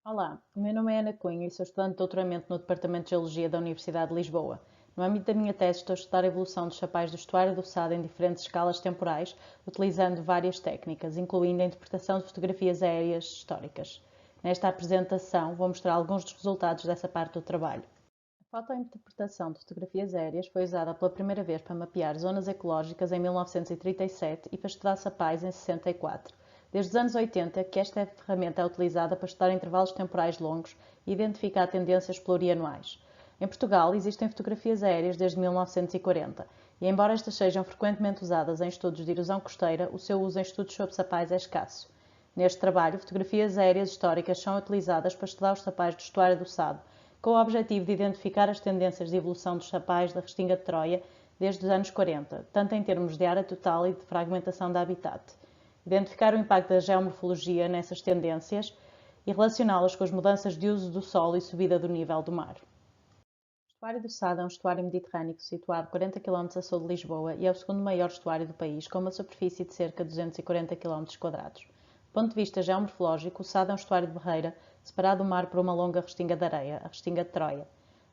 Olá, o meu nome é Ana Cunha e sou estudante de doutoramento no Departamento de Geologia da Universidade de Lisboa. No âmbito da minha tese, estou a estudar a evolução dos chapéus do estuário do Sado em diferentes escalas temporais, utilizando várias técnicas, incluindo a interpretação de fotografias aéreas históricas. Nesta apresentação, vou mostrar alguns dos resultados dessa parte do trabalho. A fotointerpretação de fotografias aéreas foi usada pela primeira vez para mapear zonas ecológicas em 1937 e para estudar sapais em 64. Desde os anos 80 que esta ferramenta é utilizada para estudar intervalos temporais longos e identificar tendências plurianuais. Em Portugal, existem fotografias aéreas desde 1940 e, embora estas sejam frequentemente usadas em estudos de erosão costeira, o seu uso em estudos sobre sapais é escasso. Neste trabalho, fotografias aéreas históricas são utilizadas para estudar os sapais do estuário do Sado, com o objetivo de identificar as tendências de evolução dos sapais da Restinga de Troia desde os anos 40, tanto em termos de área total e de fragmentação de habitat. Identificar o impacto da geomorfologia nessas tendências e relacioná-las com as mudanças de uso do solo e subida do nível do mar. O estuário do Sado é um estuário mediterrâneo situado 40 km a sul de Lisboa e é o segundo maior estuário do país, com uma superfície de cerca de 240 km². Do ponto de vista geomorfológico, o Sado é um estuário de barreira, separado do mar por uma longa restinga de areia, a Restinga de Troia.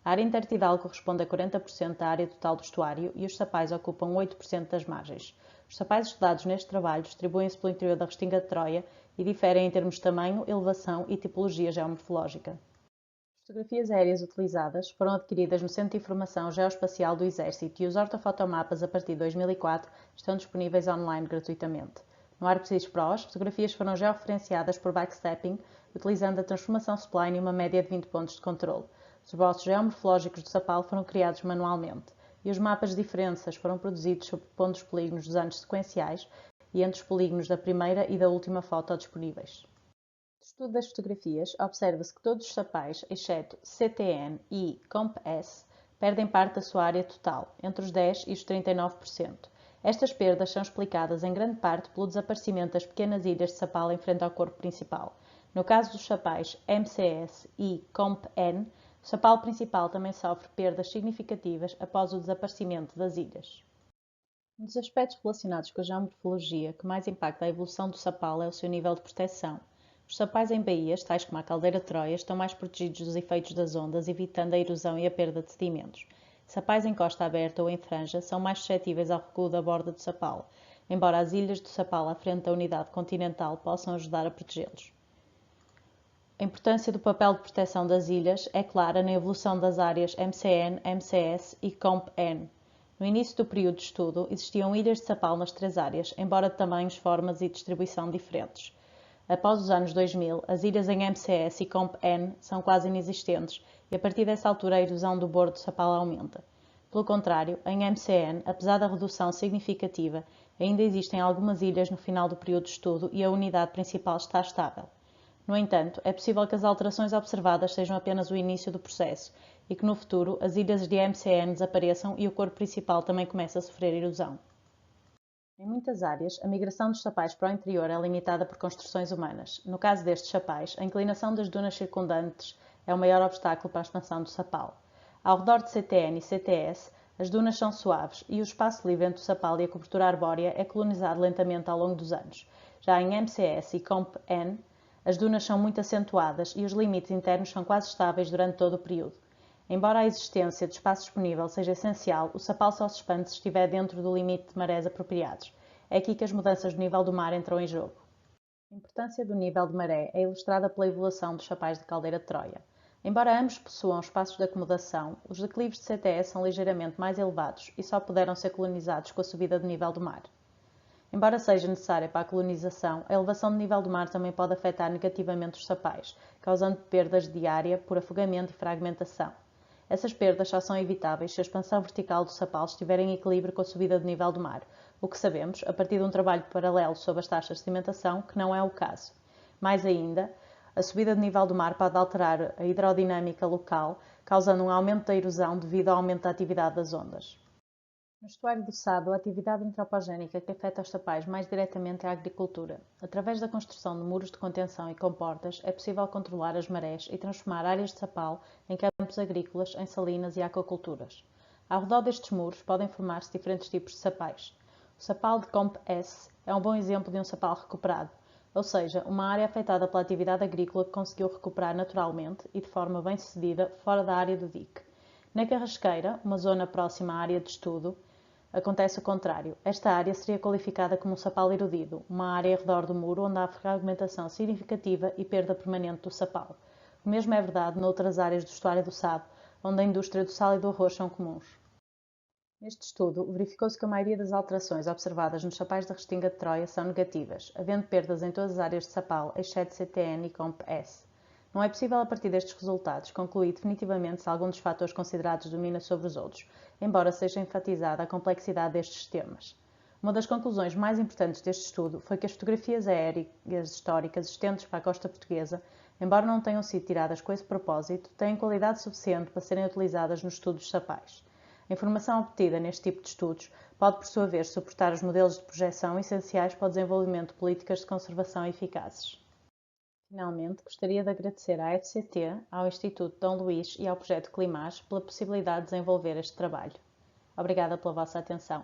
A área intertidal corresponde a 40% da área total do estuário e os sapais ocupam 8% das margens. Os sapais estudados neste trabalho distribuem-se pelo interior da Restinga de Troia e diferem em termos de tamanho, elevação e tipologia geomorfológica. As fotografias aéreas utilizadas foram adquiridas no Centro de Informação Geoespacial do Exército e os ortofotomapas a partir de 2004 estão disponíveis online gratuitamente. No ArcGIS Pro, as fotografias foram georreferenciadas por backstepping, utilizando a transformação spline e uma média de 20 pontos de controle. Os esboços geomorfológicos do sapal foram criados manualmente e os mapas de diferenças foram produzidos sobrepondo os polígonos dos anos sequenciais e entre os polígonos da primeira e da última foto disponíveis. No estudo das fotografias, observa-se que todos os sapais, exceto CTN e COMP-S, perdem parte da sua área total, entre os 10% e os 39%. Estas perdas são explicadas em grande parte pelo desaparecimento das pequenas ilhas de sapal em frente ao corpo principal. No caso dos sapais MCS e COMP-N, o sapal principal também sofre perdas significativas após o desaparecimento das ilhas. Um dos aspectos relacionados com a geomorfologia que mais impacta a evolução do sapal é o seu nível de proteção. Os sapais em baías, tais como a Caldeira de Troia, estão mais protegidos dos efeitos das ondas, evitando a erosão e a perda de sedimentos. Sapais em costa aberta ou em franja são mais suscetíveis ao recuo da borda do sapal, embora as ilhas do sapal à frente da unidade continental possam ajudar a protegê-los. A importância do papel de proteção das ilhas é clara na evolução das áreas MCN, MCS e COMP-N. No início do período de estudo, existiam ilhas de sapal nas três áreas, embora de tamanhos, formas e distribuição diferentes. Após os anos 2000, as ilhas em MCS e COMP-N são quase inexistentes e a partir dessa altura a erosão do bordo do sapal aumenta. Pelo contrário, em MCN, apesar da redução significativa, ainda existem algumas ilhas no final do período de estudo e a unidade principal está estável. No entanto, é possível que as alterações observadas sejam apenas o início do processo e que no futuro as ilhas de MCN desapareçam e o corpo principal também comece a sofrer erosão. Em muitas áreas, a migração dos sapais para o interior é limitada por construções humanas. No caso destes sapais, a inclinação das dunas circundantes é o maior obstáculo para a expansão do sapal. Ao redor de CTN e CTS, as dunas são suaves e o espaço livre entre o sapal e a cobertura arbórea é colonizado lentamente ao longo dos anos. Já em MCS e COMP-N, as dunas são muito acentuadas e os limites internos são quase estáveis durante todo o período. Embora a existência de espaço disponível seja essencial, o sapal só se expande se estiver dentro do limite de marés apropriados. É aqui que as mudanças do nível do mar entram em jogo. A importância do nível de maré é ilustrada pela evolução dos sapais de Caldeira de Troia. Embora ambos possuam espaços de acomodação, os declives de CTS são ligeiramente mais elevados e só puderam ser colonizados com a subida do nível do mar. Embora seja necessária para a colonização, a elevação do nível do mar também pode afetar negativamente os sapais, causando perdas de área por afogamento e fragmentação. Essas perdas só são evitáveis se a expansão vertical do sapal estiver em equilíbrio com a subida do nível do mar, o que sabemos, a partir de um trabalho paralelo sobre as taxas de sedimentação, que não é o caso. Mais ainda, a subida do nível do mar pode alterar a hidrodinâmica local, causando um aumento da erosão devido ao aumento da atividade das ondas. No estuário do Sado, a atividade antropogénica que afeta os sapais mais diretamente é a agricultura. Através da construção de muros de contenção e comportas, é possível controlar as marés e transformar áreas de sapal em campos agrícolas, em salinas e aquaculturas. Ao redor destes muros podem formar-se diferentes tipos de sapais. O sapal de COMP-S é um bom exemplo de um sapal recuperado. ou seja, uma área afetada pela atividade agrícola que conseguiu recuperar naturalmente e de forma bem-sucedida fora da área do dique. Na Carrasqueira, uma zona próxima à área de estudo, acontece o contrário. Esta área seria qualificada como um sapal erudido, uma área ao redor do muro onde há fragmentação significativa e perda permanente do sapal. O mesmo é verdade noutras áreas do estuário do Sado, onde a indústria do sal e do arroz são comuns. Neste estudo, verificou-se que a maioria das alterações observadas nos sapais da Restinga de Troia são negativas, havendo perdas em todas as áreas de sapal, exceto CTN e COMP-S. Não é possível, a partir destes resultados, concluir definitivamente se algum dos fatores considerados domina sobre os outros, embora seja enfatizada a complexidade destes sistemas. Uma das conclusões mais importantes deste estudo foi que as fotografias aéreas históricas existentes para a costa portuguesa, embora não tenham sido tiradas com esse propósito, têm qualidade suficiente para serem utilizadas no estudo dos sapais. A informação obtida neste tipo de estudos pode, por sua vez, suportar os modelos de projeção essenciais para o desenvolvimento de políticas de conservação eficazes. Finalmente, gostaria de agradecer à FCT, ao Instituto Dom Luís e ao Projeto Climage pela possibilidade de desenvolver este trabalho. Obrigada pela vossa atenção.